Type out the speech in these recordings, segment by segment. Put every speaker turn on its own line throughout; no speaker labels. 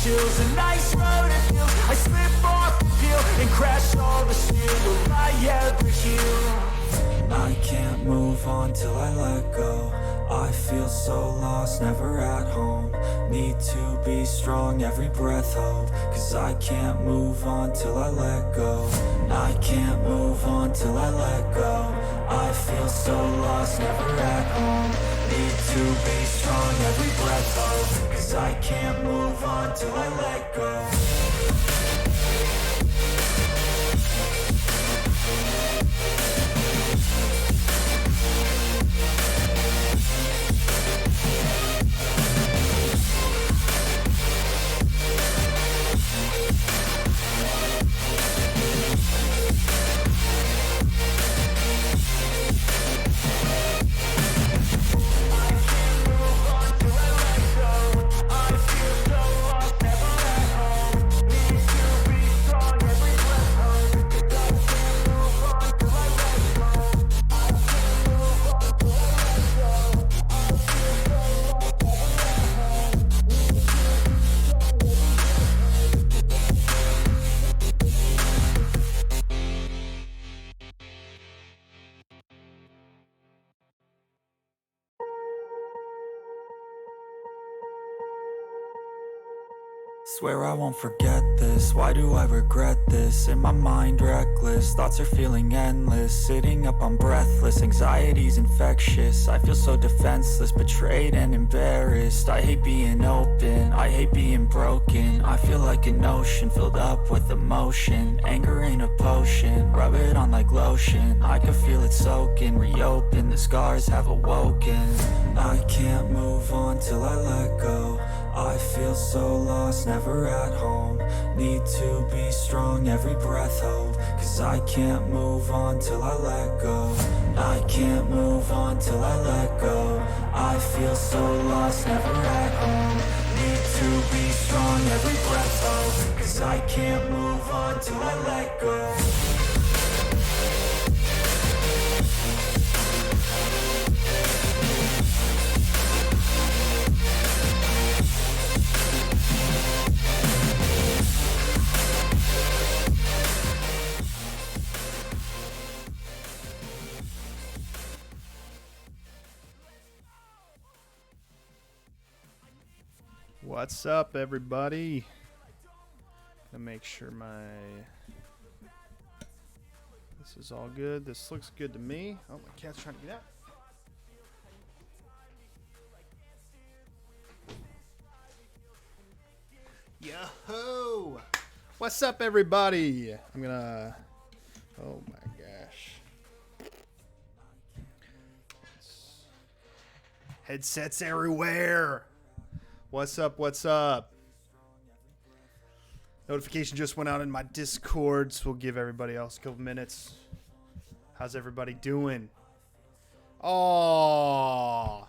chills, a nice road it feels. I slip off the peel and crash all the steel. Will I ever heal? I can't move on till I let go. I feel so lost, never at home. Need to be strong, every breath hope. Cause I can't move on till I let go. I can't move on till I let go. I feel so lost, never at home. Need to be strong, every breath hope. Cause I can't move on till I let go. Swear I won't forget this, why do I regret this? In my mind reckless, thoughts are feeling endless. Sitting up I'm breathless, anxiety's infectious. I feel so defenseless, betrayed and embarrassed. I hate being open, I hate being broken. I feel like an ocean filled up with emotion. Anger ain't a potion, rub it on like lotion. I can feel it soaking, reopen, the scars have awoken. I can't move on till I let go. I feel so lost, never at home. Need to be strong, every breath hope. Cause I can't move on till I let go. I can't move on till I let go. I feel so lost, never at home. Need to be strong, every breath hope. Cause I can't move on till I let go.
What's up, everybody? Gonna make sure this is all good. This looks good to me. Oh, my cat's trying to get out. Yo-ho! What's up, everybody? I'm gonna... Oh, my gosh. Headsets everywhere! What's up? What's up? Notification just went out in my Discord, so we'll give everybody else a couple minutes. How's everybody doing? Oh,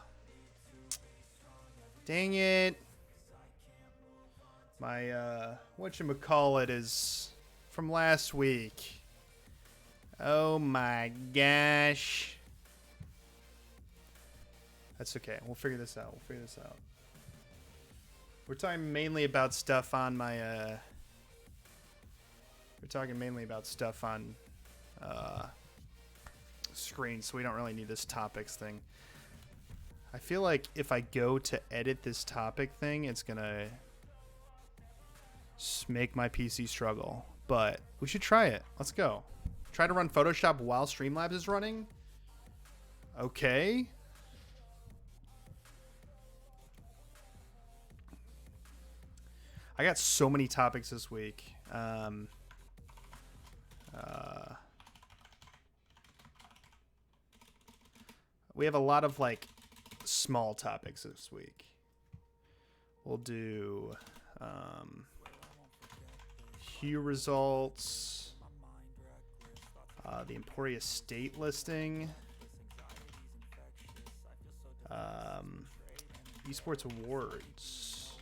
dang it. My, whatchamacallit is from last week. Oh my gosh. That's okay. We'll figure this out. We're talking mainly about stuff on my, screen, so we don't really need this topics thing. I feel like if I go to edit this topic thing, it's gonna make my PC struggle, but we should try it. Let's go. Try to run Photoshop while Streamlabs is running. Okay. I got so many topics this week. We have a lot of like small topics this week. We'll do Hue results, the Emporia State listing, Esports awards.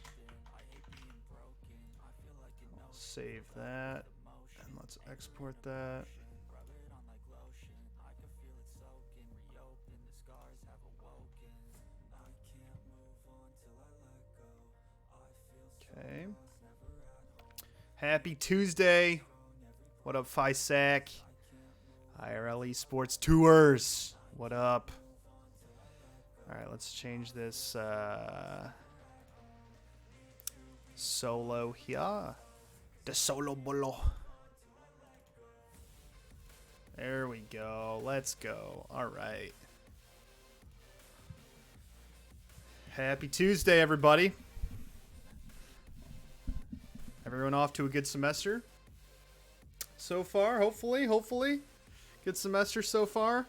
I'll save that and let's export that. Okay. Happy Tuesday. What up, FISAC? IRL Esports Tours. What up? All right, let's change this solo here. The solo bolo. There we go. Let's go. All right. Happy Tuesday, everybody. Everyone off to a good semester so far, hopefully. Good semester so far.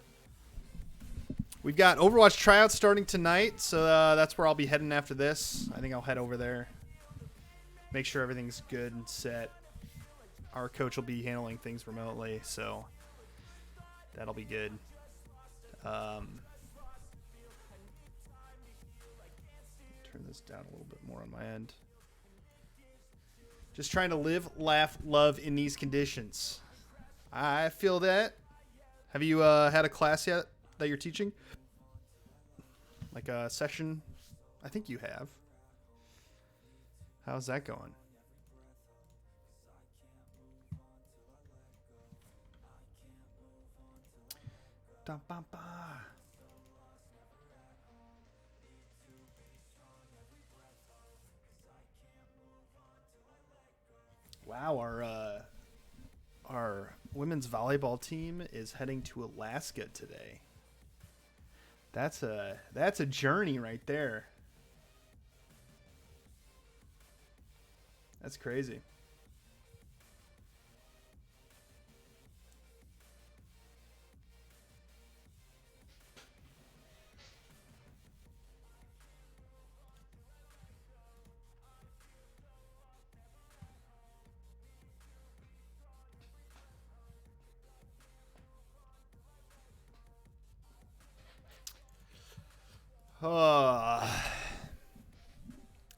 We've got Overwatch tryouts starting tonight, so that's where I'll be heading after this. I think I'll head over there. Make sure everything's good and set. Our coach will be handling things remotely, so that'll be good. Turn this down a little bit more on my end. Just trying to live, laugh, love in these conditions. I feel that. Have you had a class yet that you're teaching? Like a session? I think you have. How's that going? Da, ba, ba. Wow, our women's volleyball team is heading to Alaska today. That's a journey right there. That's crazy.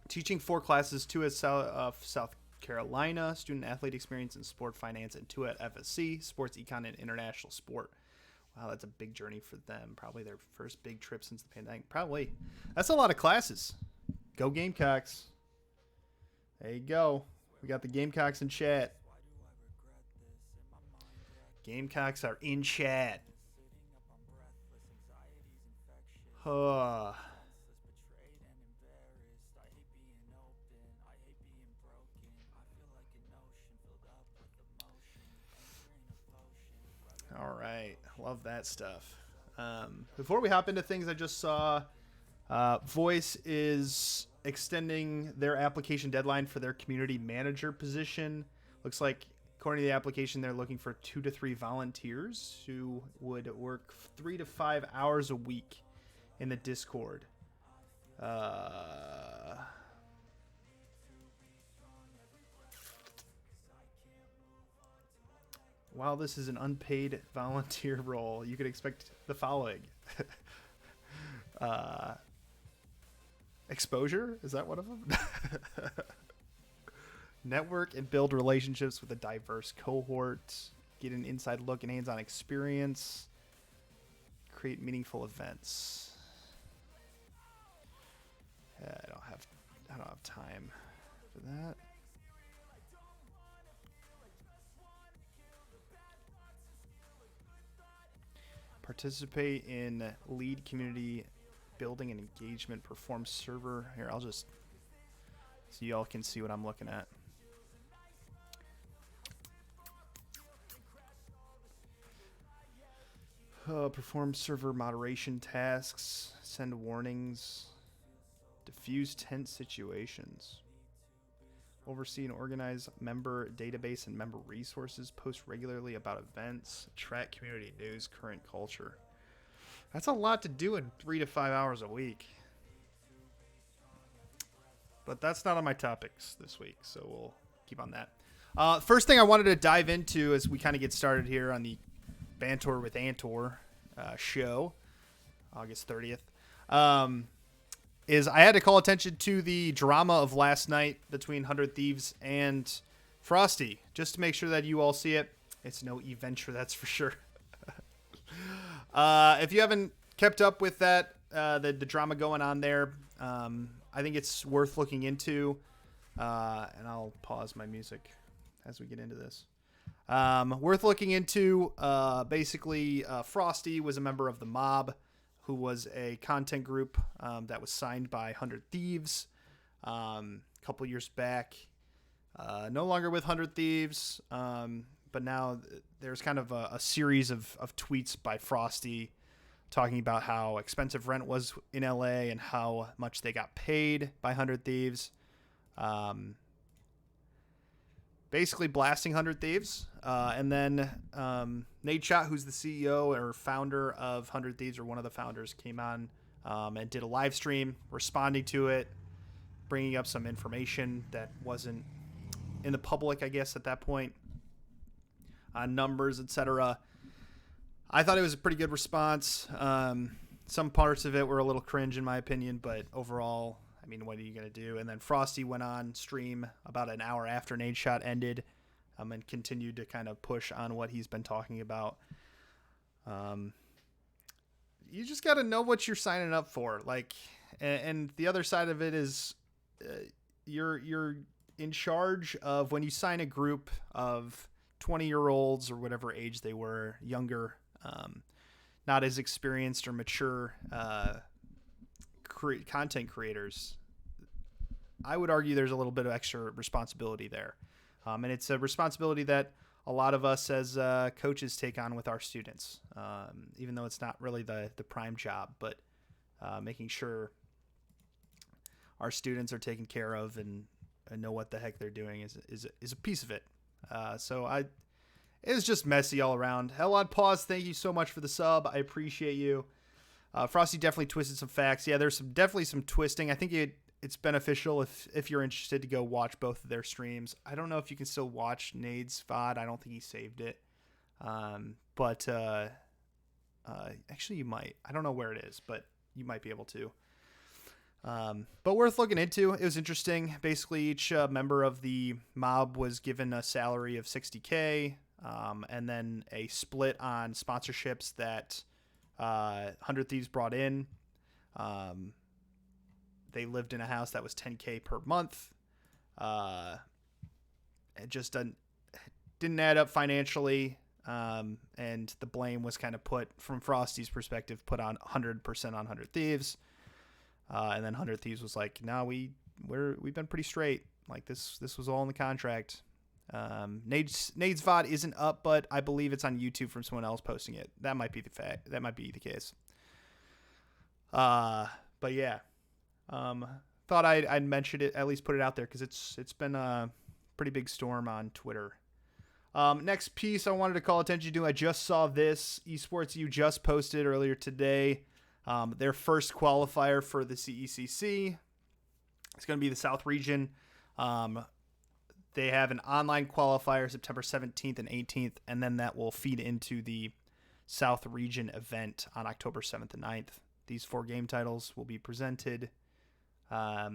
Teaching 4 classes, 2 at South Carolina, student athlete experience in sport finance, and 2 at FSC, sports econ and international sport. Wow, that's a big journey for them. Probably their first big trip since the pandemic. Probably. That's a lot of classes. Go Gamecocks. There you go. We got the Gamecocks in chat. Gamecocks are in chat. All right. Love that stuff. Before we hop into things, I just saw Voice is extending their application deadline for their community manager position. Looks like, according to the application, they're looking for 2 to 3 volunteers who would work 3 to 5 hours a week in the Discord. While this is an unpaid volunteer role, you could expect the following. Exposure? Is that one of them? Network and build relationships with a diverse cohort. Get an inside look and hands-on experience. Create meaningful events. I don't have time for that. Participate in lead community building and engagement. Perform server. Here, I'll just so y'all can see what I'm looking at. Perform server moderation tasks. Send warnings. Diffuse tense situations. Oversee and organize member database and member resources. Post regularly about events. Track community news. Current culture. That's a lot to do in 3 to 5 hours a week. But that's not on my topics this week, so we'll keep on that. First thing I wanted to dive into as we kind of get started here on the Banter with Antor show, August 30th, is I had to call attention to the drama of last night between 100 Thieves and Frosty, just to make sure that you all see it. It's no e-venture, that's for sure. If you haven't kept up with that, the drama going on there, I think it's worth looking into. And I'll pause my music as we get into this. Worth looking into. Basically, Frosty was a member of the Mob, who was a content group that was signed by 100 Thieves a couple years back. No longer with 100 Thieves, but now there's kind of a series of tweets by Frosty talking about how expensive rent was in LA and how much they got paid by 100 Thieves. Basically blasting 100 Thieves. And then Nate Schott, who's the CEO or founder of 100 Thieves, or one of the founders, came on and did a live stream responding to it, bringing up some information that wasn't in the public, I guess, at that point, on numbers, etc. I thought it was a pretty good response. Some parts of it were a little cringe, in my opinion, but overall, I mean, what are you going to do? And then Frosty went on stream about an hour after Nate Schott ended and continued to kind of push on what he's been talking about. You just got to know what you're signing up for. Like, and the other side of it is you're in charge of, when you sign a group of 20-year-olds or whatever age they were, younger, not as experienced or mature content creators, I would argue there's a little bit of extra responsibility there. And it's a responsibility that a lot of us as coaches take on with our students, even though it's not really the prime job, but making sure our students are taken care of and know what the heck they're doing is a piece of it. It was just messy all around. Hell on Pause, thank you so much for the sub. I appreciate you. Frosty definitely twisted some facts. Yeah, there's definitely some twisting. I think it's beneficial if you're interested to go watch both of their streams. I don't know if you can still watch Nade's VOD. I don't think he saved it. But actually you might. I don't know where it is, but you might be able to. But worth looking into. It was interesting. Basically, each member of the Mob was given a salary of $60K, and then a split on sponsorships that 100 Thieves brought in. They lived in a house that was $10K per month. It just didn't add up financially. And the blame was kind of put, from Frosty's perspective, put on 100% on 100 Thieves. And then 100 Thieves was like, no, we've been pretty straight. Like this was all in the contract. Nade's VOD isn't up, but I believe it's on YouTube from someone else posting it. That might be the fact. That might be the case. But yeah, thought I'd mention it, at least put it out there, because it's been a pretty big storm on Twitter. Next piece I wanted to call attention to. I just saw this. Esports U just posted earlier today. Their first qualifier for the CECC. It's going to be the South Region. They have an online qualifier September 17th and 18th, and then that will feed into the South Region event on October 7th and 9th. These 4 game titles will be presented. I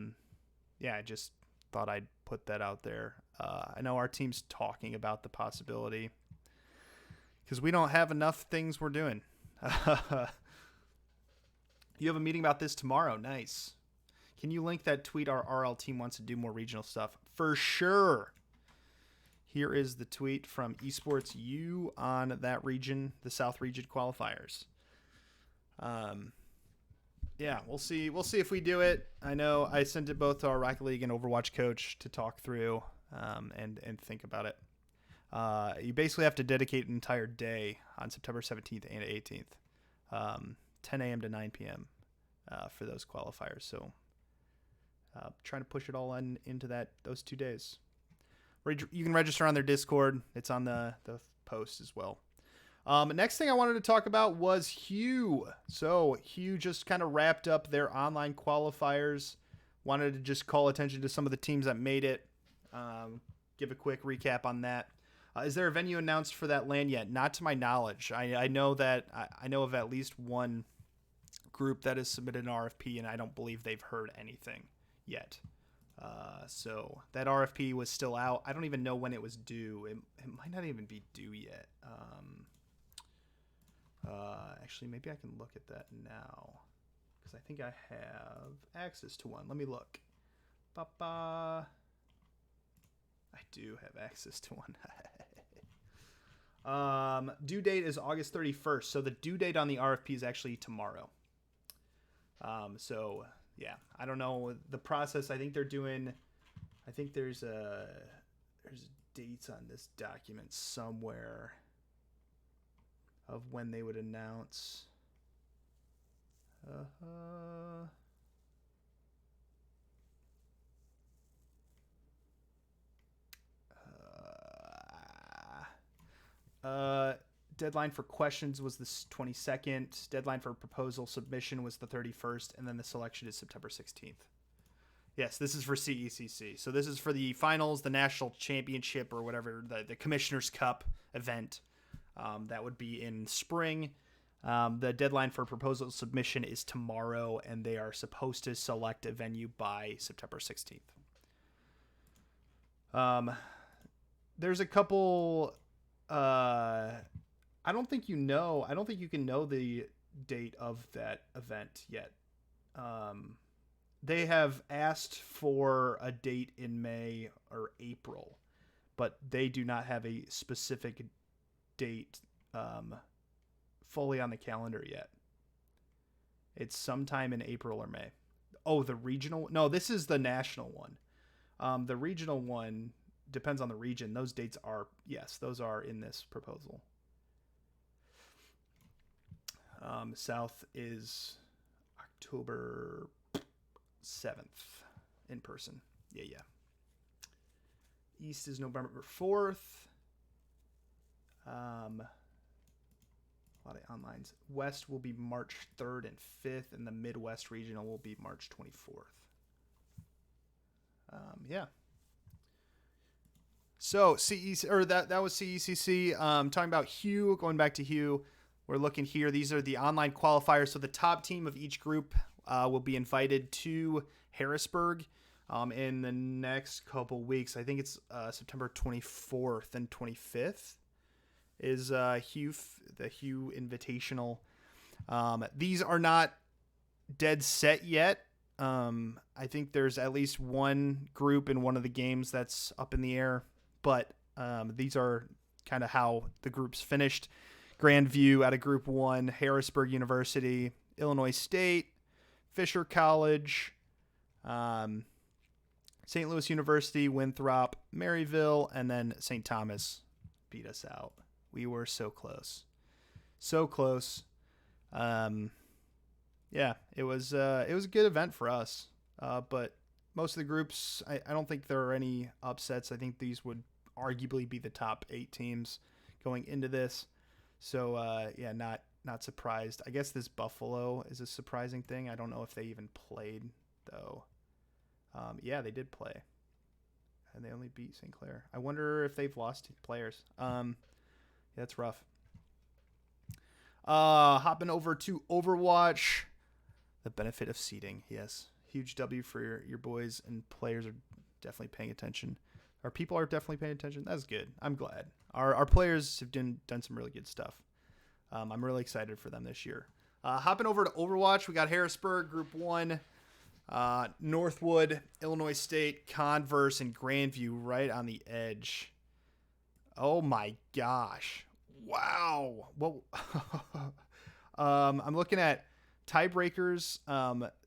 just thought I'd put that out there. I know our team's talking about the possibility because we don't have enough things we're doing. You have a meeting about this tomorrow. Nice. Can you link that tweet? Our RL team wants to do more regional stuff. For sure. Here is the tweet from Esports U on that region, the South Region qualifiers. We'll see. We'll see if we do it. I know I sent it both to our Rocket League and Overwatch coach to talk through and think about it. You basically have to dedicate an entire day on September 17th and 18th. 10 a.m. to 9 p.m. For those qualifiers. So trying to push it all into those 2 days. You can register on their Discord. It's on the post as well. Next thing I wanted to talk about was Hue. So Hue just kind of wrapped up their online qualifiers. Wanted to just call attention to some of the teams that made it. Give a quick recap on that. Is there a venue announced for that LAN yet? Not to my knowledge. I know that I know of at least one group that has submitted an RFP, and I don't believe they've heard anything yet. So that RFP was still out. I don't even know when it was due. It might not even be due yet. Actually, maybe I can look at that now because I think I have access to one. Let me look. I do have access to one. Due date is August 31st. So the due date on the RFP is actually tomorrow. So yeah, I don't know the process. I think there's dates on this document somewhere of when they would announce. Deadline for questions was the 22nd. Deadline for proposal submission was the 31st, and then the selection is September 16th. Yes, this is for CECC. So this is for the finals, the national championship, or whatever, the Commissioner's Cup event. That would be in spring. The deadline for proposal submission is tomorrow, and they are supposed to select a venue by September 16th. There's a couple... I don't think you can know the date of that event yet. They have asked for a date in May or April, but they do not have a specific date fully on the calendar yet. It's sometime in April or May. Oh, the regional? No, this is the national one. The regional one depends on the region. Those dates are, yes, those are in this proposal. South is October 7th in person. Yeah. East is November 4th. A lot of onlines. West will be March 3rd and 5th, and the Midwest regional will be March 24th. Yeah. So that was CECC. Talking about Hugh, going back to Hugh, we're looking here. These are the online qualifiers. So the top team of each group will be invited to Harrisburg in the next couple weeks. I think it's September 24th and 25th is the Hugh Invitational. These are not dead set yet. I think there's at least one group in one of the games that's up in the air, but these are kind of how the groups finished. Grandview out of Group 1, Harrisburg University, Illinois State, Fisher College, St. Louis University, Winthrop, Maryville, and then St. Thomas beat us out. We were so close. So close. Yeah, it was a good event for us. But most of the groups, I don't think there are any upsets. I think these would arguably be the top 8 teams going into this. So, yeah, not surprised. I guess this Buffalo is a surprising thing. I don't know if they even played, though. Yeah, they did play. And they only beat St. Clair. I wonder if they've lost players. Yeah, that's rough. Hopping over to Overwatch. The benefit of seeding. Yes. Huge W for your boys, and players are definitely paying attention. Our people are definitely paying attention. That's good. I'm glad. Our players have done some really good stuff. I'm really excited for them this year. Hopping over to Overwatch, we got Harrisburg, Group 1, Northwood, Illinois State, Converse, and Grandview right on the edge. Oh my gosh. Wow. Well, I'm looking at tiebreakers.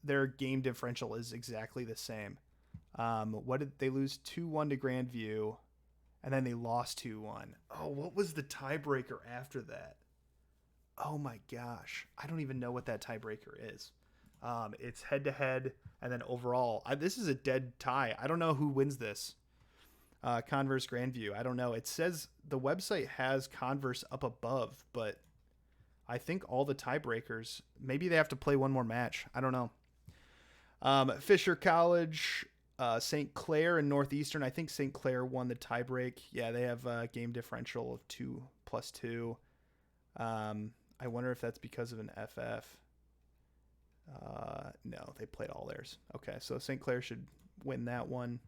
Their game differential is exactly the same. What did they lose? 2-1 to Grandview, and then they lost 2-1. Oh, what was the tiebreaker after that? Oh my gosh. I don't even know what that tiebreaker is. It's head-to-head, and then overall. This is a dead tie. I don't know who wins this. Converse Grandview. I don't know. It says the website has Converse up above, but I think all the tiebreakers, maybe they have to play one more match. I don't know. Fisher College, St. Clair, and Northeastern. I think St. Clair won the tiebreak. Yeah, they have a game differential of 2+2. I wonder if that's because of an FF. No, they played all theirs. Okay, so St. Clair should win that one.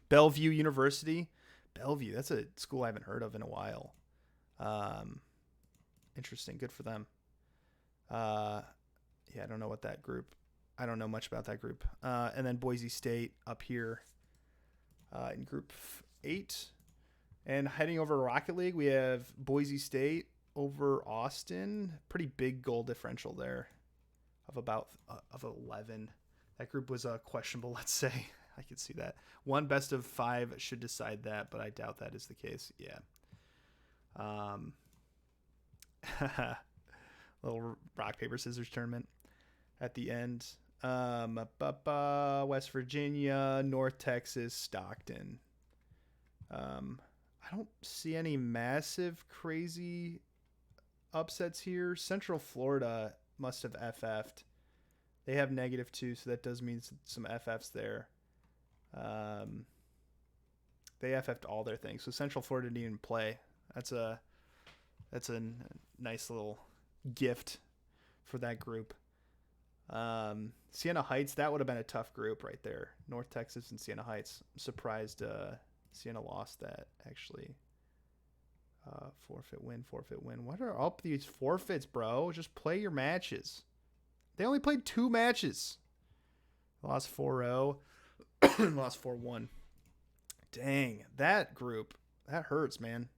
Bellevue University. Bellevue, that's a school I haven't heard of in a while. Interesting. Good for them. Yeah, I don't know what that group. I don't know much about that group. And then Boise State up here. in Group 8. And heading over to Rocket League, we have Boise State over Austin. Pretty big goal differential there of about of 11. That group was questionable, let's say. I could see that. One best of 5 should decide that, but I doubt that is the case. Yeah. Little rock, paper, scissors tournament at the end. West Virginia, North Texas, Stockton. I don't see any massive crazy upsets here. Central Florida must have FF'd. They have -2, so that does mean some FFs there. They FF'd all their things, so Central Florida didn't even play. That's a nice little gift for that group. Siena Heights, that would have been a tough group right there. North Texas and Siena Heights. I'm surprised Siena lost that, actually. Forfeit, win. What are up these forfeits, bro? Just play your matches. They only played 2 matches. Lost 4-0. Lost 4-1. Dang, that group, that hurts, man.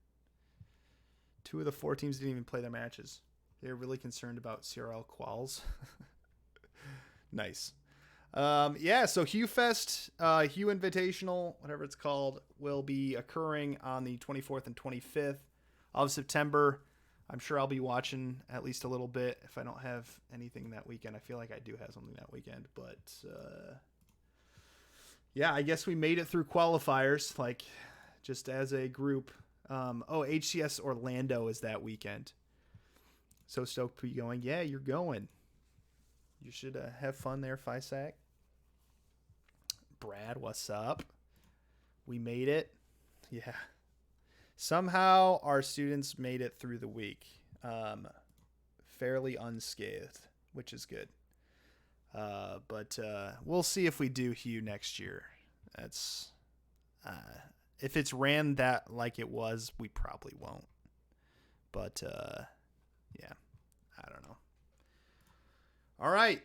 2 of the 4 teams didn't even play their matches. They're really concerned about CRL quals. Nice. So Hugh Fest, Hugh Invitational, whatever it's called, will be occurring on the 24th and 25th of September. I'm sure I'll be watching at least a little bit if I don't have anything that weekend. I feel like I do have something that weekend, but yeah, I guess we made it through qualifiers, like just as a group. HCS Orlando is that weekend. So stoked to be going. Yeah, you're going. You should have fun there, FISAC. Brad, what's up? We made it. Yeah. Somehow our students made it through the week fairly unscathed, which is good. But we'll see if we do Hugh next year. That's if it's ran that like it was, we probably won't. But yeah, I don't know. All right.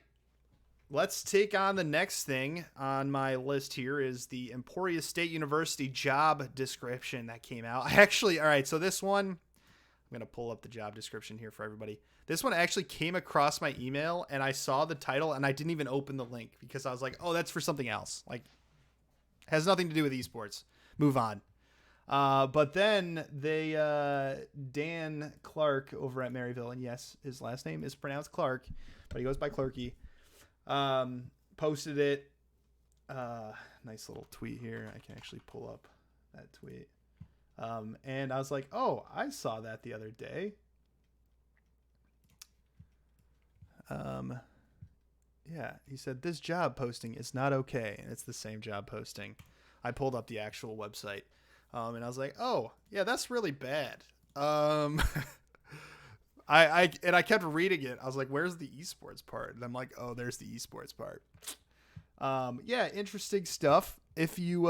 Let's take on the next thing on my list here is the Emporia State University job description that came out. All right, so this one, I'm going to pull up the job description here for everybody. This one actually came across my email, and I saw the title, and I didn't even open the link because I was like, oh, that's for something else. Like, has nothing to do with esports. Move on. But then they, Dan Clark over at Maryville, and yes, his last name is pronounced Clark, but he goes by Clarky. Posted it. Nice little tweet here. I can actually pull up that tweet. And I was like, oh, I saw that the other day. Yeah, he said this job posting is not okay. And it's the same job posting. I pulled up the actual website. And I was like, oh, yeah, that's really bad. I kept reading it. I was like, where's the esports part? And I'm like, oh, there's the esports part. Yeah, interesting stuff. If you,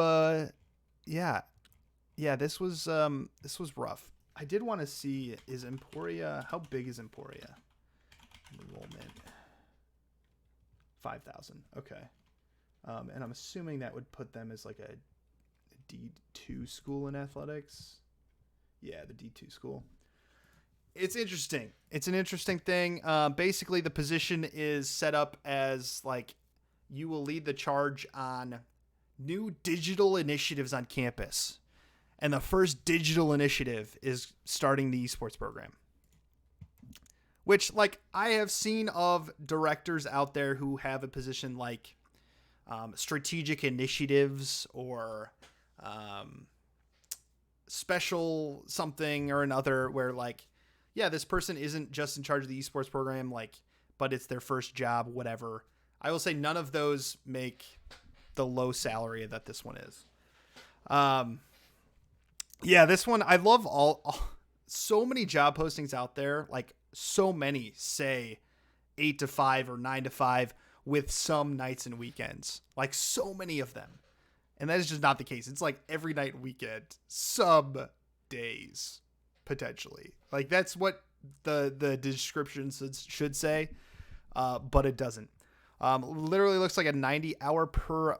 this was rough. I did want to see, is Emporia, how big is Emporia? Enrollment. 5,000. Okay. And I'm assuming that would put them as like a D2 school in athletics. Yeah, the D2 school. It's interesting. It's an interesting thing. Basically, the position is set up as like you will lead the charge on new digital initiatives on campus. And the first digital initiative is starting the esports program. Which, like, I have seen of directors out there who have a position like strategic initiatives or special something or another where, like, yeah, this person isn't just in charge of the esports program, like, but it's their first job, whatever. I will say none of those make the low salary that this one is. Yeah, this one, I love so many job postings out there. Like, so many say 8 to 5 or 9 to 5 with some nights and weekends. Like, so many of them. And that is just not the case. It's like every night and weekend, some days, potentially. Like, that's what the description should say, but it doesn't. Literally looks like a 90-hour per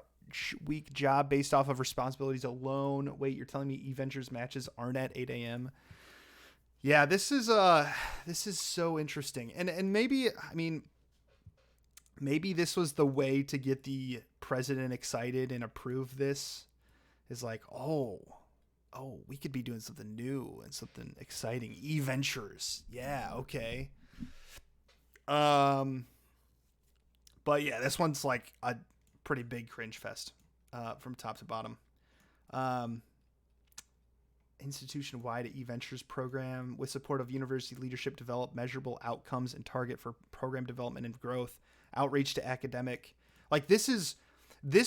week job based off of responsibilities alone. Wait, you're telling me eVentures matches aren't at 8 a.m.? Yeah, this is so interesting. And maybe, I mean, maybe this was the way to get the president excited and approve this. Is like, oh, we could be doing something new and something exciting. eVentures. Yeah, okay. But yeah, this one's like a pretty big cringe fest from top to bottom. Institution-wide eVentures program with support of university leadership develop measurable outcomes and target for program development and growth, outreach to academic. Like this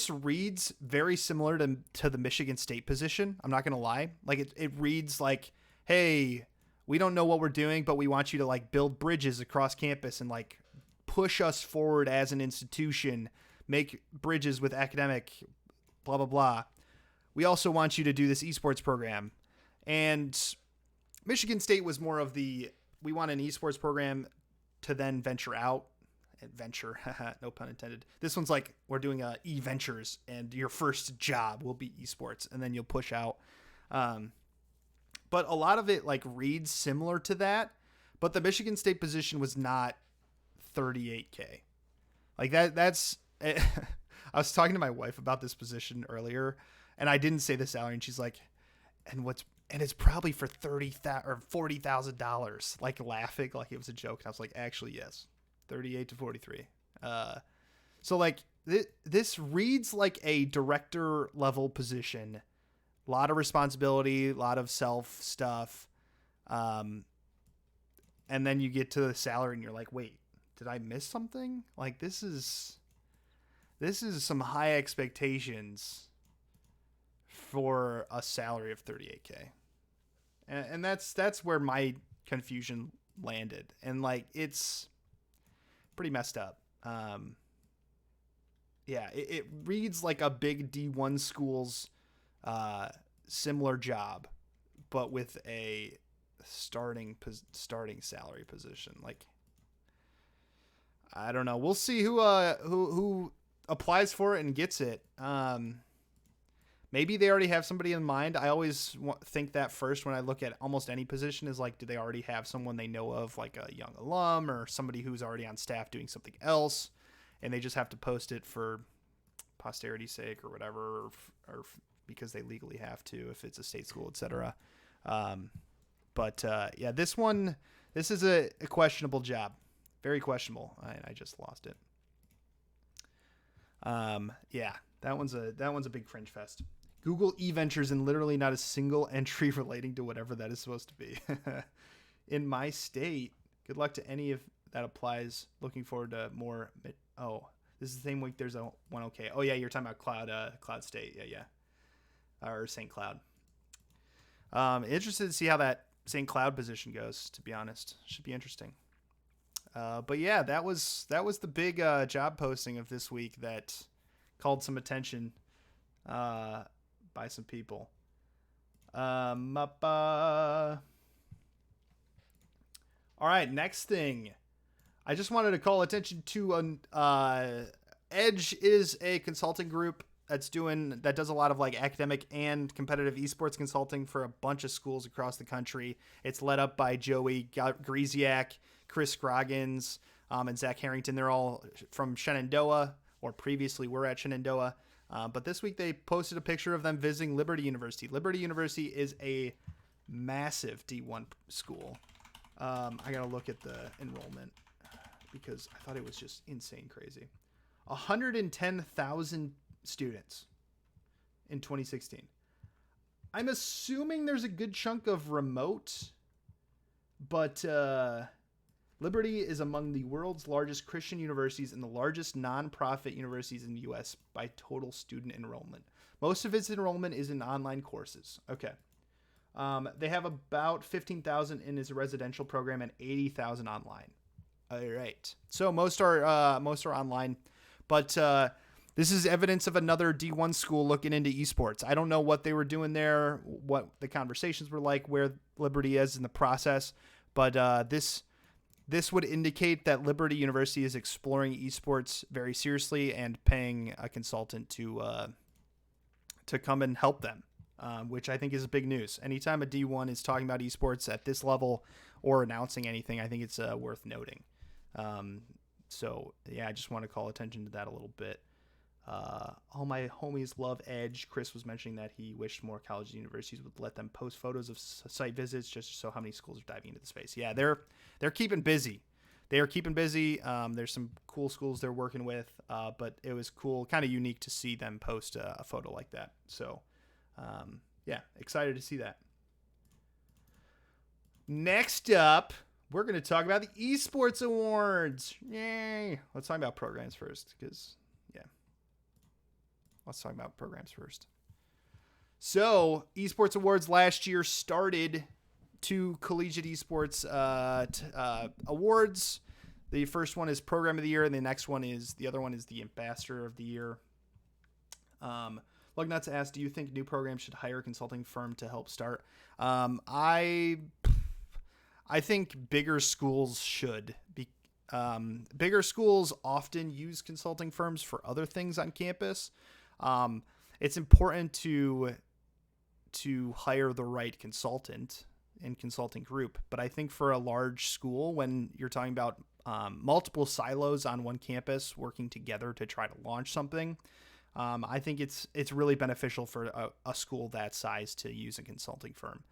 reads very similar to the Michigan State position. I'm not going to lie. Like it reads like, hey, we don't know what we're doing, but we want you to like build bridges across campus and like push us forward as an institution, make bridges with academic, blah, blah, blah. We also want you to do this esports program. And Michigan State was more of we want an esports program to then venture out. Venture, no pun intended. This one's like, we're doing eVentures and your first job will be esports and then you'll push out. But a lot of it like reads similar to that, but the Michigan State position was not $38K. Like that's, I was talking to my wife about this position earlier and I didn't say the salary and she's like, and it's probably for $30,000 or $40,000, like laughing like it was a joke. And I was like, actually, yes, 38 to 43. So like this reads like a director level position, a lot of responsibility, a lot of self stuff. And then you get to the salary and you're like, wait, did I miss something? Like this is some high expectations for a salary of 38K. And that's where my confusion landed. And like, it's pretty messed up. Yeah, it reads like a big D1 school's similar job, but with a starting salary position. Like, I don't know. We'll see who applies for it and gets it. Maybe they already have somebody in mind. I always think that first when I look at almost any position is like, do they already have someone they know of, like a young alum or somebody who's already on staff doing something else, and they just have to post it for posterity's sake or whatever, or because they legally have to if it's a state school, etc. But yeah, this is a questionable job, very questionable. I just lost it. Yeah, that one's a big cringe fest. Google eVentures and literally not a single entry relating to whatever that is supposed to be. In my state, good luck to any of that applies. Looking forward to more. Oh, this is the same week. There's a one. Okay. Oh yeah, you're talking about Cloud State. Yeah. Or St. Cloud. Interested to see how that St. Cloud position goes, to be honest. Should be interesting. But yeah, that was the big job posting of this week that called some attention by some people. All right, next thing. I just wanted to call attention to Edge is a consulting group that does a lot of like academic and competitive esports consulting for a bunch of schools across the country. It's led up by Joey Griziak, Chris Scroggins, and Zach Harrington. They're all from Shenandoah, or previously were at Shenandoah. But this week they posted a picture of them visiting Liberty University. Liberty University is a massive D1 school. I got to look at the enrollment because I thought it was just insane crazy. 110,000 students in 2016. I'm assuming there's a good chunk of remote, but Liberty is among the world's largest Christian universities and the largest nonprofit universities in the U.S. by total student enrollment. Most of its enrollment is in online courses. Okay. They have about 15,000 in its residential program and 80,000 online. All right. So most are online, but this is evidence of another D1 school looking into esports. I don't know what they were doing there, what the conversations were like, where Liberty is in the process, but this This would indicate that Liberty University is exploring esports very seriously and paying a consultant to come and help them, which I think is big news. Anytime a D1 is talking about esports at this level or announcing anything, I think it's worth noting. So, yeah, I just want to call attention to that a little bit. All my homies love Edge. Chris was mentioning that he wished more colleges and universities would let them post photos of site visits just to show how many schools are diving into the space. Yeah, they're keeping busy. They are keeping busy. There's some cool schools they're working with, but it was cool, kind of unique to see them post a photo like that. So, yeah, excited to see that. Next up, we're going to talk about the Esports Awards. Yay! Let's talk about programs first, because, yeah. Let's talk about programs first. So, Esports Awards last year started 2 Collegiate Esports awards. The first one is Program of the Year, and the other one is the Ambassador of the Year. Lugnuts asked, do you think new programs should hire a consulting firm to help start? I think bigger schools should be. Bigger schools often use consulting firms for other things on campus. It's important to hire the right consultant and consulting group. But I think for a large school, when you're talking about multiple silos on one campus working together to try to launch something, I think it's really beneficial for a school that size to use a consulting firm.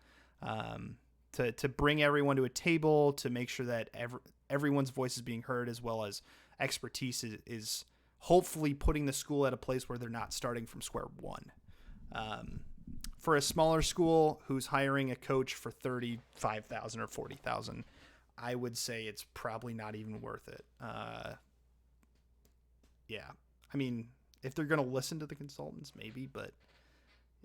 To bring everyone to a table, to make sure that everyone's voice is being heard, as well as expertise is hopefully putting the school at a place where they're not starting from square one. For a smaller school who's hiring a coach for $35,000 or $40,000, I would say it's probably not even worth it. Yeah, I mean, if they're going to listen to the consultants, maybe, but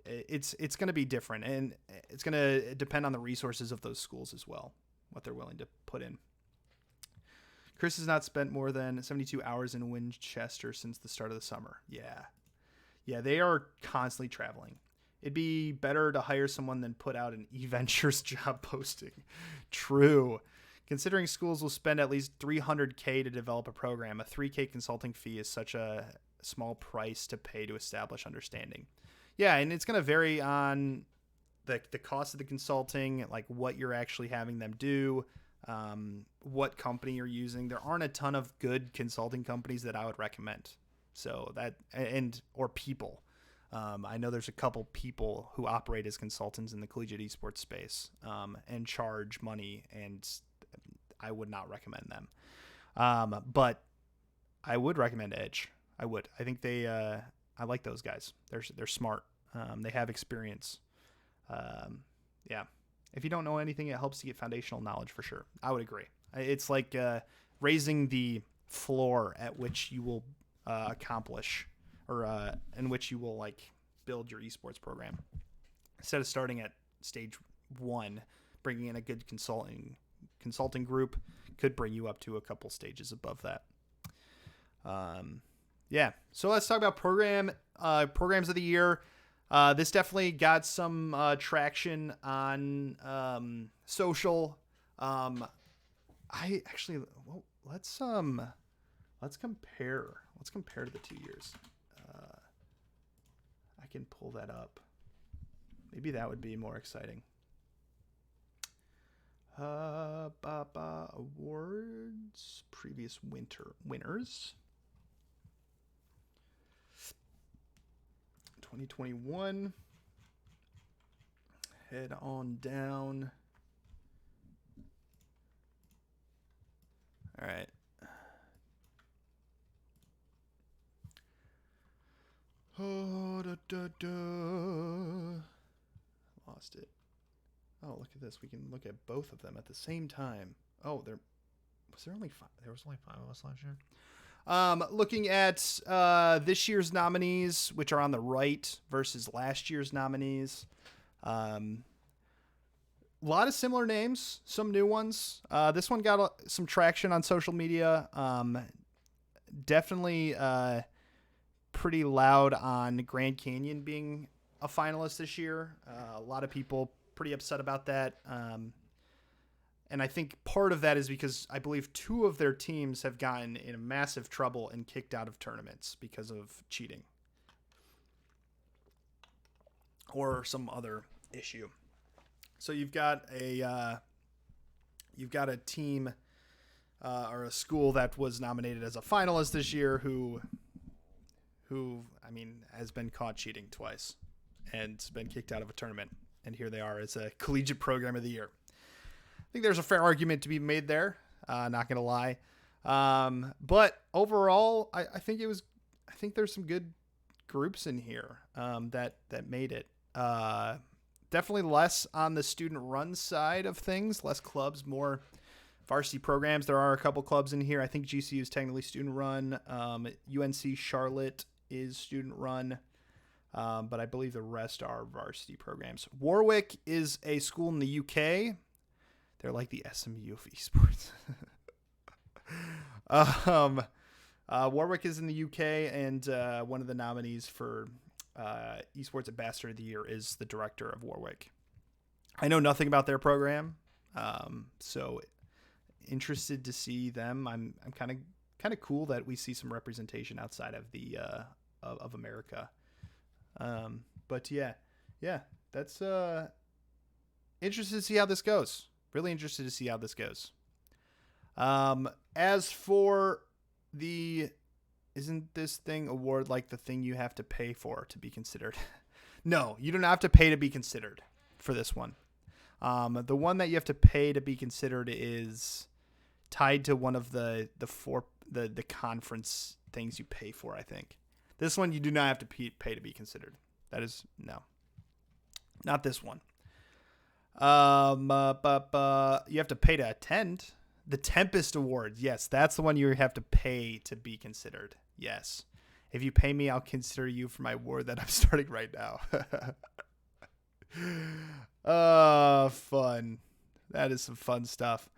it's going to be different, and it's going to depend on the resources of those schools as well, what they're willing to put in. Chris has not spent more than 72 hours in Winchester since the start of the summer. Yeah, they are constantly traveling. It'd be better to hire someone than put out an eVentures job posting. True. Considering schools will spend at least $300K to develop a program, a $3K consulting fee is such a small price to pay to establish understanding. Yeah, and it's going to vary on the cost of the consulting, like what you're actually having them do, what company you're using. There aren't a ton of good consulting companies that I would recommend. So or people. I know there's a couple people who operate as consultants in the collegiate esports space and charge money, and I would not recommend them. But I would recommend Edge. I would. I think I like those guys. They're smart. They have experience. Yeah. If you don't know anything, it helps to get foundational knowledge for sure. I would agree. It's like raising the floor at which you will accomplish, or in which you will like build your esports program. Instead of starting at stage 1, bringing in a good consulting group could bring you up to a couple stages above that. Yeah. So let's talk about programs of the year. This definitely got some traction on social. Let's compare. Let's compare to the 2 years. I can pull that up. Maybe that would be more exciting. Awards, previous winners. 2021. Head on down. All right. Oh, lost it. Oh, look at this. We can look at both of them at the same time. Oh, there was only 5 of us last year. Looking at this year's nominees, which are on the right, versus last year's nominees. A lot of similar names, some new ones. This one got some traction on social media. Definitely pretty loud on Grand Canyon being a finalist this year. A lot of people pretty upset about that. And I think part of that is because I believe 2 of their teams have gotten in massive trouble and kicked out of tournaments because of cheating or some other issue. So you've got a team or a school that was nominated as a finalist this year who I mean has been caught cheating twice and been kicked out of a tournament, and here they are as a collegiate program of the year. I think there's a fair argument to be made there. Not gonna lie, but overall, I think there's some good groups in here that made it. Definitely less on the student run side of things, less clubs, more varsity programs. There are a couple clubs in here. I think GCU is technically student run. UNC Charlotte is student run. But I believe the rest are varsity programs. Warwick is a school in the UK. They're like the SMU of esports. Warwick is in the UK, and one of the nominees for Esports Ambassador of the Year is the director of Warwick. I know nothing about their program, so interested to see them. I'm kind of cool that we see some representation outside of the of America. But yeah, that's interested to see how this goes. Really interested to see how this goes. As for isn't this thing award like the thing you have to pay for to be considered? No, you don't have to pay to be considered for this one. The one that you have to pay to be considered is tied to one of the conference things you pay for, I think. This one you do not have to pay to be considered. That is no. Not this one. But you have to pay to attend the Tempest Awards. Yes, that's the one you have to pay to be considered. Yes. If you pay me, I'll consider you for my award that I'm starting right now. Fun. That is some fun stuff.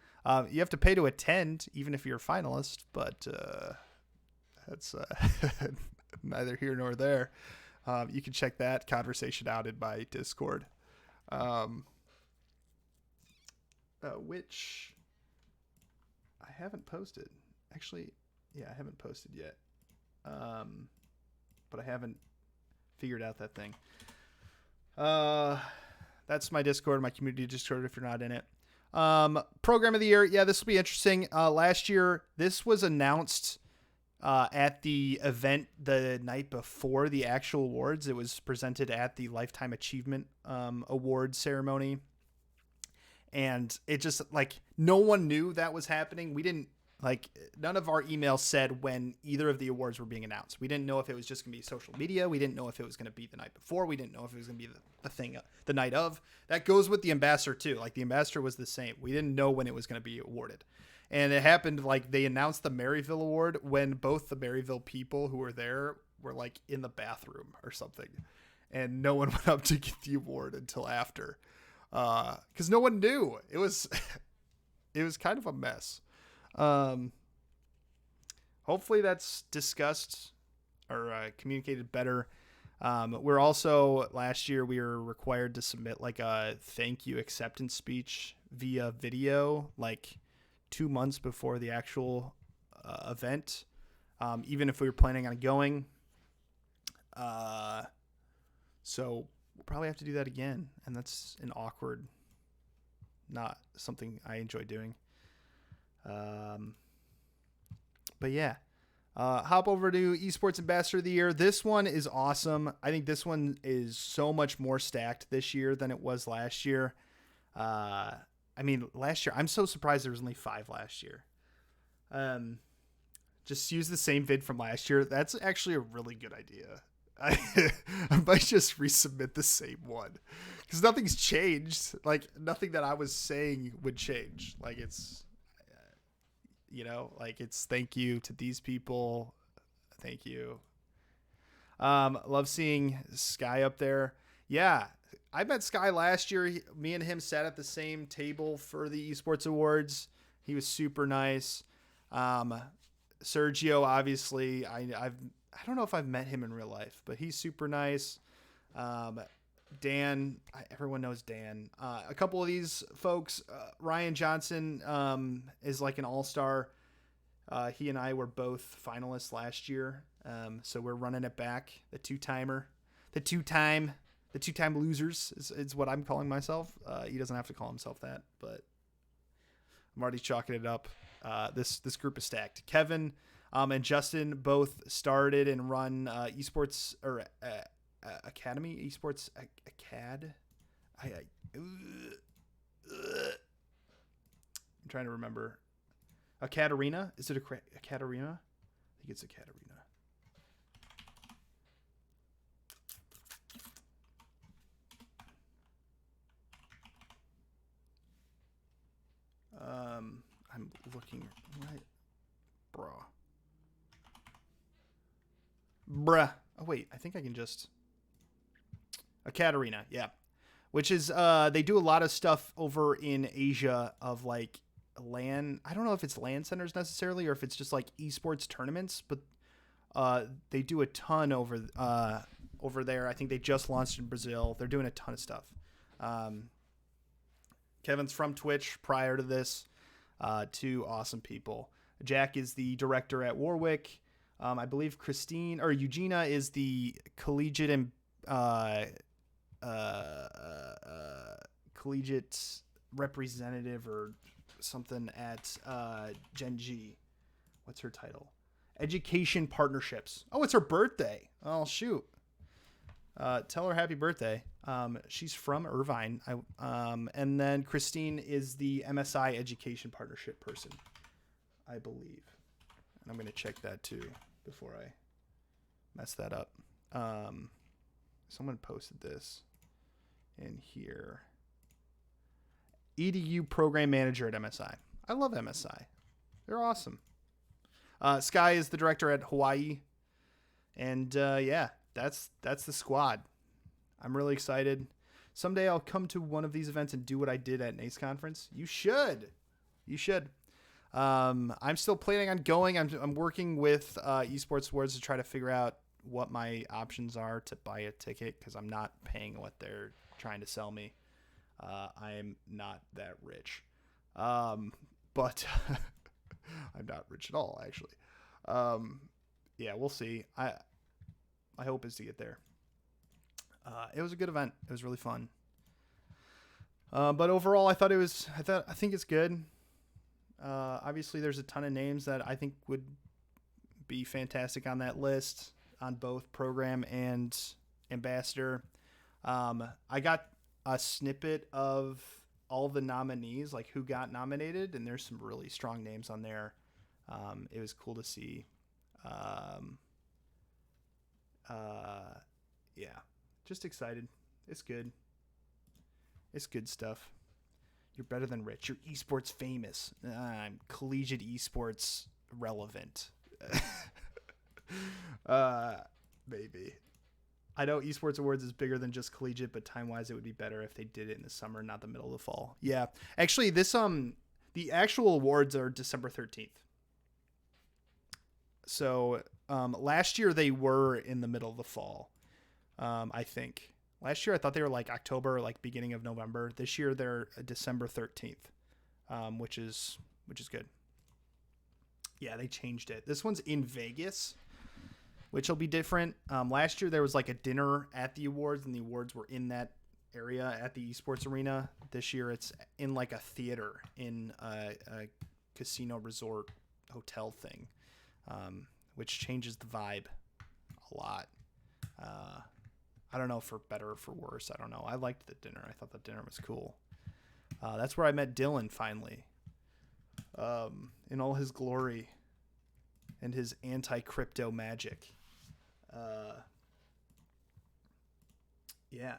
You have to pay to attend, even if you're a finalist, but that's neither here nor there. You can check that conversation out in my Discord, which I haven't posted. Actually, yeah, I haven't posted yet. But I haven't figured out that thing. That's my Discord, my community Discord if you're not in it. Program of the year. Yeah, this will be interesting. Last year, this was announced at the event the night before the actual awards. It was presented at the Lifetime Achievement Award ceremony. And it just, like, no one knew that was happening. We didn't, like, none of our emails said when either of the awards were being announced. We didn't know if it was just going to be social media. We didn't know if it was going to be the night before. We didn't know if it was going to be the thing the night of. That goes with the ambassador, too. Like, the ambassador was the same. We didn't know when it was going to be awarded. And it happened, like, they announced the Maryville Award when both the Maryville people who were there were, like, in the bathroom or something. And no one went up to get the award until after. Because no one knew. It was kind of a mess. Hopefully that's discussed or communicated better. We're also, last year we were required to submit like a thank you acceptance speech via video, like 2 months before the actual event, even if we were planning on going. So we'll probably have to do that again, and that's an awkward, not something I enjoy doing. But yeah, hop over to Esports Ambassador of the Year. This one is awesome. I think this one is so much more stacked this year than it was last year. I mean, last year, I'm so surprised there was only 5 last year. Just use the same vid from last year. That's actually a really good idea. I might just resubmit the same one because nothing's changed. Like, nothing that I was saying would change. Like, it's, like, it's thank you to these people. Thank you. Love seeing Sky up there. Yeah, I met Sky last year. Me and him sat at the same table for the Esports Awards. He was super nice. Sergio, obviously, I don't know if I've met him in real life, but he's super nice. Dan, everyone knows Dan. A couple of these folks, Ryan Johnson is like an all-star. He and I were both finalists last year, so we're running it back. The two-time losers is what I'm calling myself. He doesn't have to call himself that, but I'm already chalking it up. This group is stacked. Kevin and Justin both started and run esports or academy esports acad. I'm trying to remember. Acad Arena? Is it Acad Arena? I think it's Acad Arena. I'm looking right. Bruh. Oh wait, I think I can just Acad Arena, yeah. Which is they do a lot of stuff over in Asia of like LAN. I don't know if it's LAN centers necessarily or if it's just like esports tournaments, but they do a ton over there. I think they just launched in Brazil. They're doing a ton of stuff. Kevin's from Twitch prior to this. Two awesome people. Jack is the director at Warwick. I believe Eugenia is the collegiate and collegiate representative or something at Gen G. What's her title? Education Partnerships. Oh, it's her birthday. Oh, shoot. Tell her happy birthday. She's from Irvine. And then Christine is the MSI Education Partnership person, I believe. And I'm going to check that too before I mess that up. Someone posted this in here. EDU Program Manager at MSI. I love MSI. They're awesome. Sky is the director at Hawaii. And yeah, that's the squad. I'm really excited. Someday I'll come to one of these events and do what I did at NACE conference. You should. I'm still planning on going. I'm working with Esports Awards to try to figure out what my options are to buy a ticket because I'm not paying what they're trying to sell me. I am not that rich. But I'm not rich at all, actually. Yeah, we'll see. My hope is to get there. It was a good event. It was really fun. But overall, I think it's good. Obviously, there's a ton of names that I think would be fantastic on that list on both program and ambassador. I got a snippet of all the nominees, like who got nominated, and there's some really strong names on there. It was cool to see. Yeah, just excited. It's good. It's good stuff. You're better than rich. You're esports famous. I'm collegiate esports relevant. Maybe. I know Esports Awards is bigger than just collegiate, but time-wise it would be better if they did it in the summer, not the middle of the fall. Yeah. Actually, the actual awards are December 13th. So, last year they were in the middle of the fall. I think. Last year I thought they were like October, like beginning of November. This year they're December 13th, which is good. Yeah, they changed it. This one's in Vegas, which will be different. Last year there was like a dinner at the awards, and the awards were in that area at the esports arena. This year it's in like a theater in a casino resort hotel thing, which changes the vibe a lot. I don't know for better or for worse. I don't know. I liked the dinner. I thought the dinner was cool. That's where I met Dylan finally, in all his glory and his anti-crypto magic. Yeah.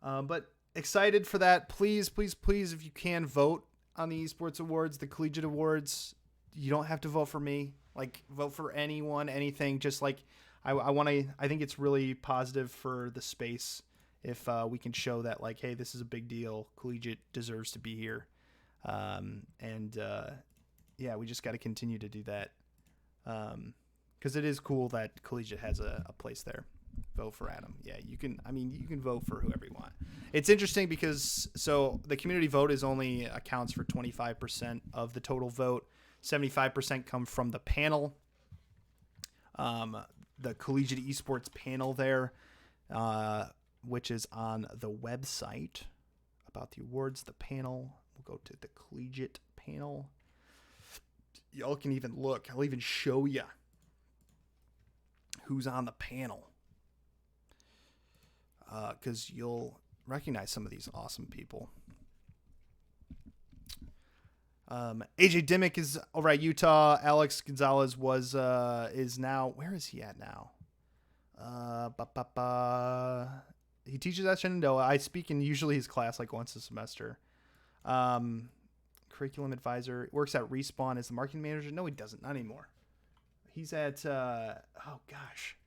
But excited for that. Please, if you can, vote on the Esports Awards, the Collegiate Awards. You don't have to vote for me. Like, vote for anyone, anything. Just like, I think it's really positive for the space if we can show that, like, hey, this is a big deal. Collegiate deserves to be here. Yeah, we just got to continue to do that. Because it is cool that Collegiate has a place there. Vote vote for Adam. Yeah, you can. I mean, you can vote for whoever you want. It's interesting because the community vote is only accounts for 25% of the total vote. 75% come from the panel, the Collegiate Esports panel there, which is on the website about the awards. The panel. We'll go to the Collegiate panel. Y'all can even look. I'll even show you who's on the panel, because you'll recognize some of these awesome people. AJ Dimmick is over at Utah. Alex Gonzalez is now, where is he at now? He teaches at Shenandoah. I speak in usually his class like once a semester. Curriculum advisor, works at Respawn as the marketing manager. No, he doesn't, not anymore. He's at oh gosh,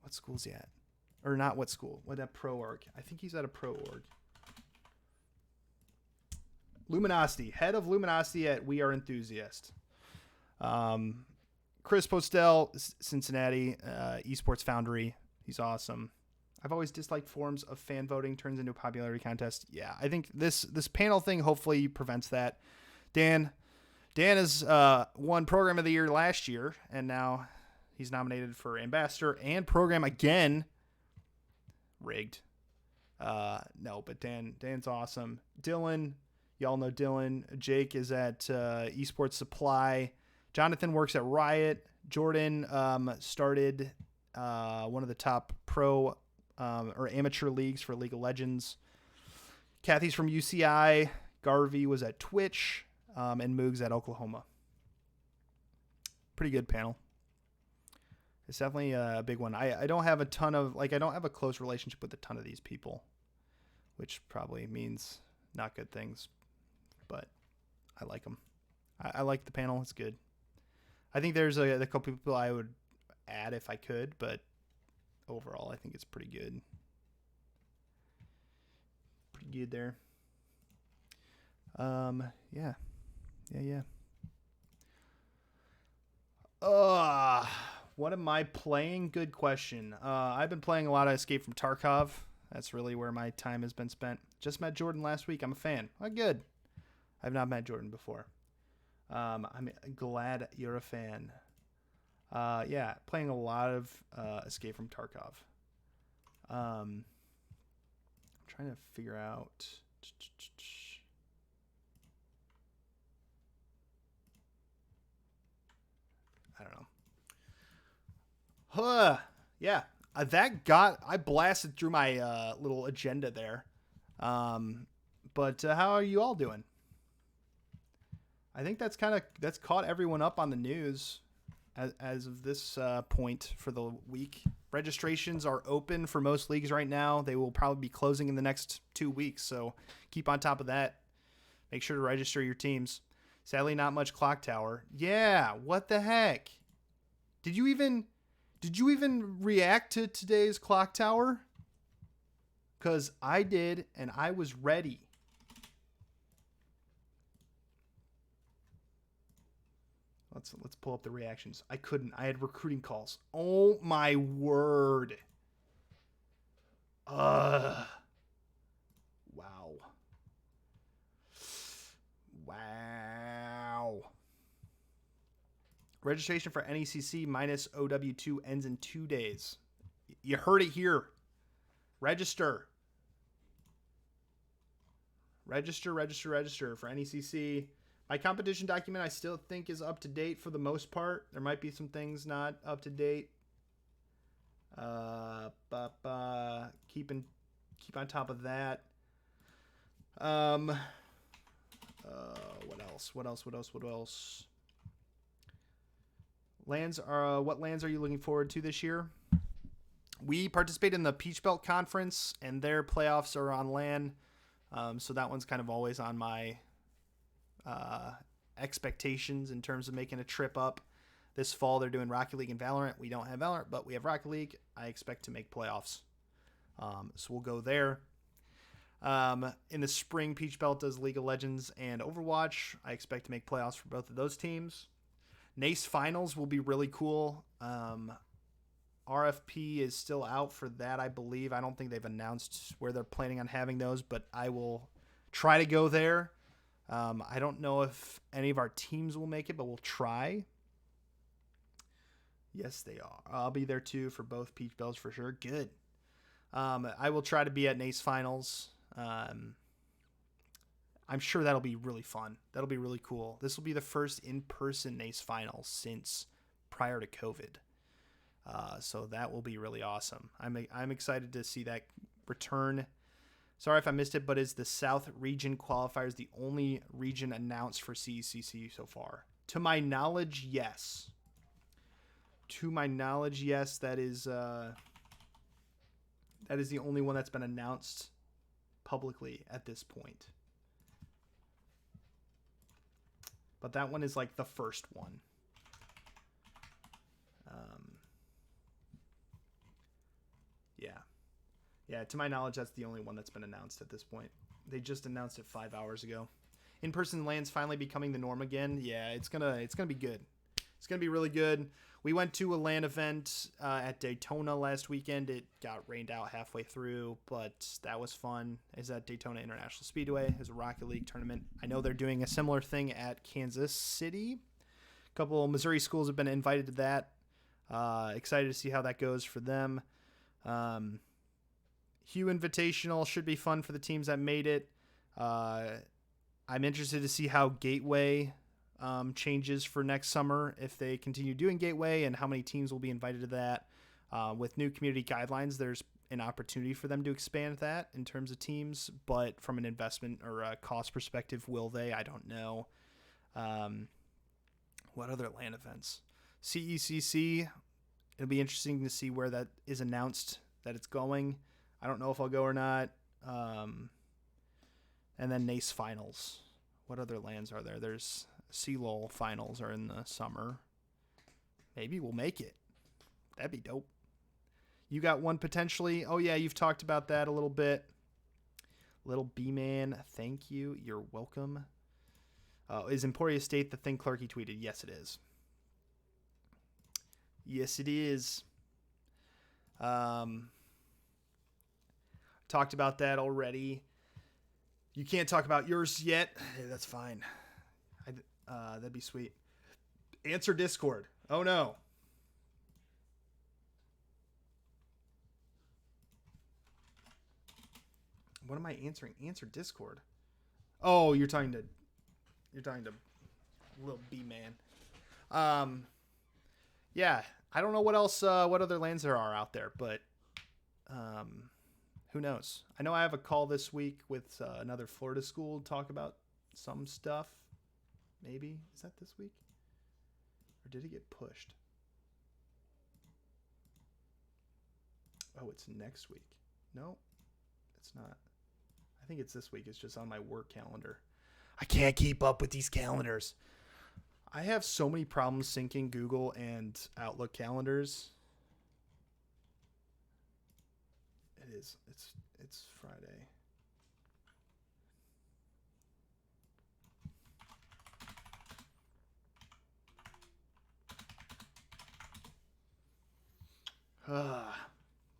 what school's he at? Or not what school? What, at Pro Org? I think he's at a Pro Org. Luminosity, head of Luminosity at We Are Enthusiast. Chris Postel, Cincinnati, Esports Foundry. He's awesome. I've always disliked forms of fan voting turns into a popularity contest. Yeah, I think this panel thing hopefully prevents that. Dan has won Program of the Year last year, and now he's nominated for Ambassador and Program again. Rigged. No, but Dan's awesome. Dylan, y'all know Dylan. Jake is at Esports Supply. Jonathan works at Riot. Jordan started one of the top pro or amateur leagues for League of Legends. Kathy's from UCI. Garvey was at Twitch. And Moog's at Oklahoma. Pretty good panel. It's definitely a big one. I don't have a ton of, I don't have a close relationship with a ton of these people, which probably means not good things, but I like them. I like the panel. It's good. I think there's a couple people I would add if I could, but overall, I think it's pretty good. Pretty good there. Yeah. What am I playing? Good question. I've been playing a lot of Escape from Tarkov. That's really where my time has been spent. Just met Jordan last week. I'm a fan. Good. I've not met Jordan before. I'm glad you're a fan. Yeah, playing a lot of Escape from Tarkov. I'm trying to figure out. I don't know. Yeah, I blasted through my little agenda there. But how are you all doing? I think that's caught everyone up on the news as of this point for the week. Registrations are open for most leagues right now. They will probably be closing in the next 2 weeks, so keep on top of that. Make sure to register your teams. Sadly, not much clock tower. Yeah, what the heck? Did you even react to today's clock tower? Because I did, and I was ready. Let's pull up the reactions. I couldn't. I had recruiting calls. Oh my word. Wow. Registration for NECC minus OW2 ends in 2 days. You heard it here. Register for NECC. My competition document I still think is up to date for the most part. There might be some things not up to date. Keep on top of that. What else? What lands are you looking forward to this year? We participate in the Peach Belt Conference, and their playoffs are on LAN. So that one's kind of always on my expectations in terms of making a trip up. This fall, they're doing Rocket League and Valorant. We don't have Valorant, but we have Rocket League. I expect to make playoffs. So we'll go there. In the spring, Peach Belt does League of Legends and Overwatch. I expect to make playoffs for both of those teams. NACE Finals will be really cool. RFP is still out for that, I believe. I don't think they've announced where they're planning on having those, but I will try to go there. I don't know if any of our teams will make it, but we'll try. Yes, they are. I'll be there too for both Peach Bells for sure. Good. I will try to be at NACE Finals. I'm sure that'll be really fun. That'll be really cool. This will be the first in-person NACE Finals since prior to COVID. So that will be really awesome. I'm excited to see that return. Sorry if I missed it, but is the South Region qualifiers the only region announced for CECC so far? To my knowledge, yes. That is the only one that's been announced publicly at this point. But that one is like the first one. Yeah, to my knowledge, that's the only one that's been announced at this point. They just announced it 5 hours ago. In-person LAN's finally becoming the norm again. Yeah, it's gonna be good. It's gonna be really good. We went to a LAN event at Daytona last weekend. It got rained out halfway through, but that was fun. It's at Daytona International Speedway. It's a Rocket League tournament. I know they're doing a similar thing at Kansas City. A couple of Missouri schools have been invited to that. Excited to see how that goes for them. Hugh Invitational should be fun for the teams that made it. I'm interested to see how Gateway changes for next summer, if they continue doing Gateway, and how many teams will be invited to that. With new community guidelines, there's an opportunity for them to expand that in terms of teams, but from an investment or a cost perspective, will they? I don't know. What other LAN events? CECC, it'll be interesting to see where that is announced that it's going. I don't know if I'll go or not. And then NACE Finals. What other LANs are there? There's CLOL Finals are in the summer. Maybe we'll make it. That'd be dope. You got one potentially. Oh, yeah, you've talked about that a little bit. Little B-Man, thank you. You're welcome. Is Emporia State the thing Clarky tweeted? Yes, it is. Yes, it is. Talked about that already. You can't talk about yours yet. Hey, that's fine. That'd be sweet. Answer Discord. Oh, no. What am I answering? Answer Discord. Oh, you're talking to little B-Man. Yeah, I don't know what else, what other lands there are out there, but who knows? I know I have a call this week with another Florida school to talk about some stuff. Maybe. Is that this week? Or did it get pushed? Oh, it's next week. No, it's not. I think it's this week. It's just on my work calendar. I can't keep up with these calendars. I have so many problems syncing Google and Outlook calendars. It is. It's Friday.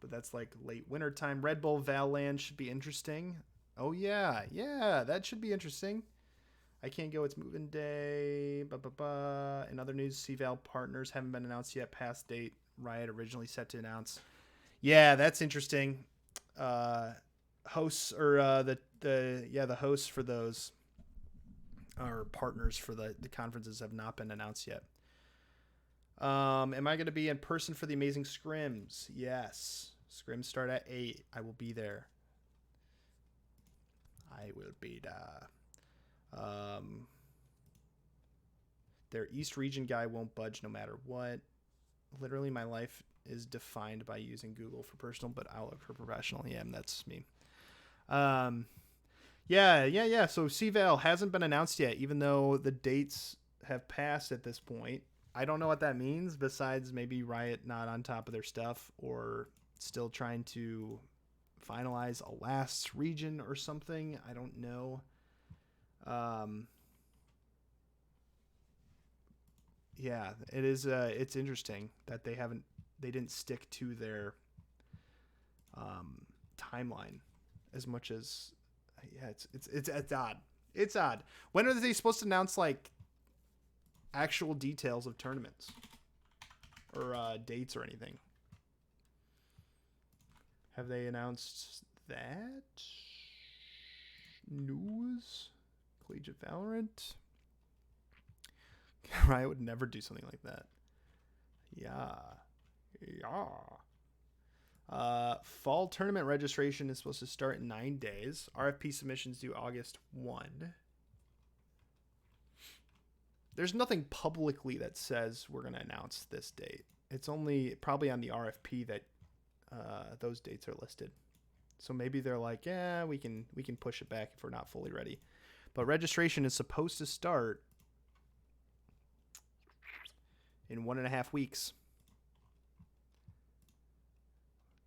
But that's like late winter time. Red Bull Valland should be interesting. Oh yeah, that should be interesting. I can't go. It's moving day. In other news, CVAL partners haven't been announced yet. Past date. Riot originally set to announce. Yeah, that's interesting. Hosts or the hosts for those or partners for the conferences have not been announced yet. Am I going to be in person for the amazing scrims? Yes. Scrims start at 8. I will be there. Their East region guy won't budge no matter what. Literally, my life is defined by using Google for personal, but Outlook for professional. Yeah, that's me. Yeah. So CVAL hasn't been announced yet, even though the dates have passed at this point. I don't know what that means, besides maybe Riot not on top of their stuff or still trying to finalize a last region or something. I don't know. Yeah, it is. It's interesting that they haven't they didn't stick to their timeline as much as it's odd. It's odd. When are they supposed to announce like actual details of tournaments or dates or anything? Have they announced that? News? Collegiate Valorant? Riot would never do something like that. Yeah. Fall tournament registration is supposed to start in 9 days. RFP submissions due August 1. There's nothing publicly that says we're going to announce this date. It's only probably on the RFP that those dates are listed. So maybe they're like, yeah, we can push it back if we're not fully ready. But registration is supposed to start in 1.5 weeks.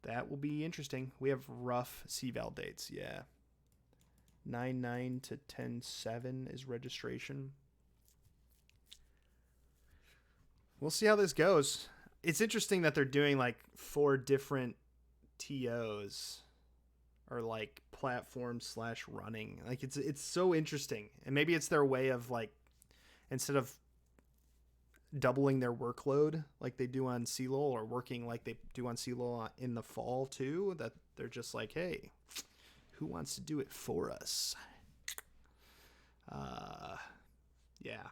That will be interesting. We have rough CVAL dates, yeah. 9/9 to 10/7 is registration. We'll see how this goes. It's interesting that they're doing like 4 different TOs or like platform/running. Like it's so interesting. And maybe it's their way of like, instead of doubling their workload like they do on CLOL, or working like they do on CLOL in the fall too, that they're just like, hey, who wants to do it for us? Yeah.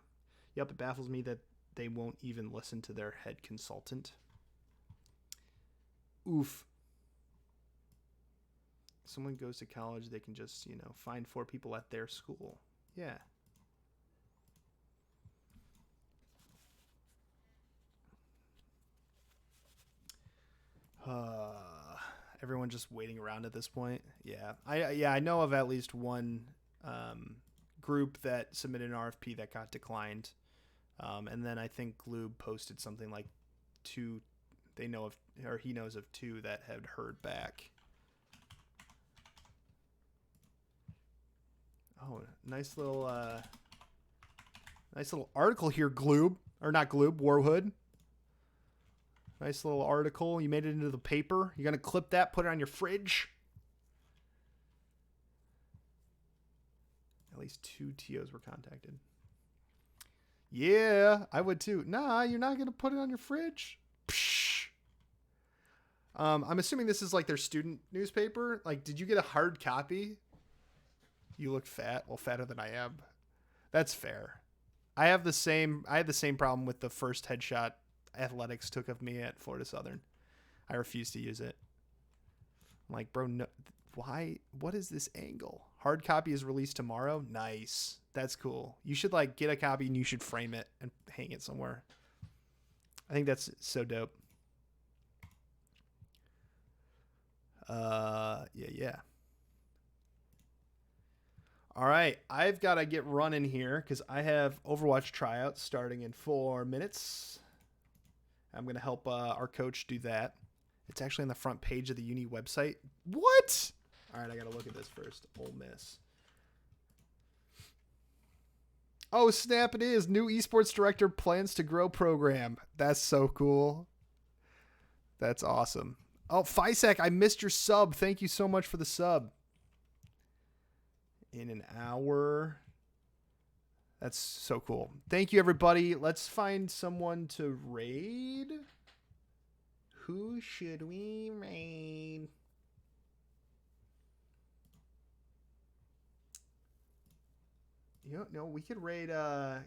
Yep, it baffles me that they won't even listen to their head consultant. Oof. Someone goes to college, they can just, find 4 people at their school. Yeah. Everyone just waiting around at this point. Yeah. I know of at least one group that submitted an RFP that got declined. And then I think Gloob posted something like 2 they know of, or he knows of 2 that had heard back. Oh, nice little article here, Gloob. Or not Gloob, Warhood. Nice little article. You made it into the paper. You're going to clip that, put it on your fridge. At least 2 TOs were contacted. Yeah, I would too. Nah, you're not going to put it on your fridge. Psh. I'm assuming this is like their student newspaper. Like, did you get a hard copy? You look fat. Well, fatter than I am. That's fair. I had the same problem with the first headshot athletics took of me at Florida Southern. I refused to use it. I'm like, bro, no, why? What is this angle? Hard copy is released tomorrow. Nice. That's cool. You should like get a copy and you should frame it and hang it somewhere. I think that's so dope. Yeah. All right, I've got to get running here because I have Overwatch tryouts starting in 4 minutes. I'm going to help our coach do that. It's actually on the front page of the uni website. What? All right, I got to look at this first. Ole Miss. Oh, snap, it is. New esports director plans to grow program. That's so cool. That's awesome. Oh, Fisac, I missed your sub. Thank you so much for the sub. In an hour. That's so cool. Thank you, everybody. Let's find someone to raid. Who should we raid? No, we could raid. I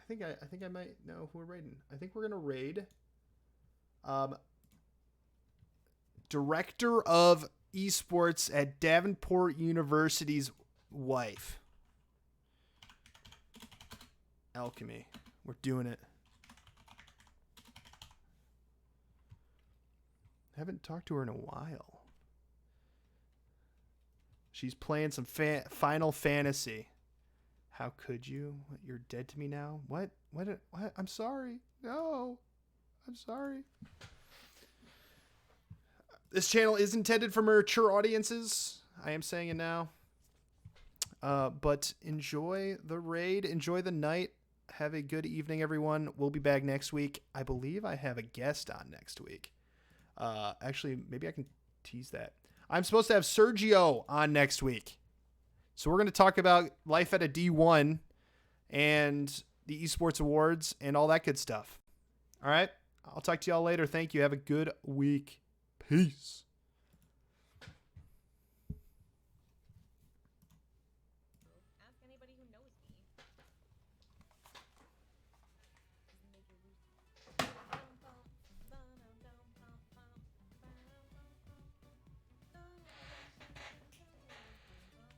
think I might know who we're raiding. I think we're gonna raid. Director of Esports at Davenport University's wife. Alchemy. We're doing it. Haven't talked to her in a while. She's playing some Final Fantasy. How could you? What, you're dead to me now? What? I'm sorry. No. I'm sorry. This channel is intended for mature audiences. I am saying it now. But enjoy the raid. Enjoy the night. Have a good evening, everyone. We'll be back next week. I believe I have a guest on next week. Actually, maybe I can tease that. I'm supposed to have Sergio on next week. So we're going to talk about life at a D1 and the Esports Awards and all that good stuff. All right? I'll talk to y'all later. Thank you. Have a good week. Peace.
Ask anybody who knows me.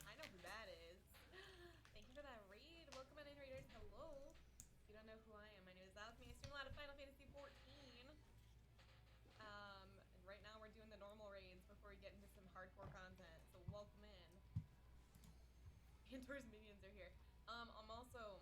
I know who that is. Thank you for that raid. Welcome on in, raiders. Hello. If you don't know who I am, my name is Alchemy. I stream a lot of Final Fantasy 14. And right now we're doing the normal raids before we get into some hardcore content. So welcome in. Antor's minions are here. I'm also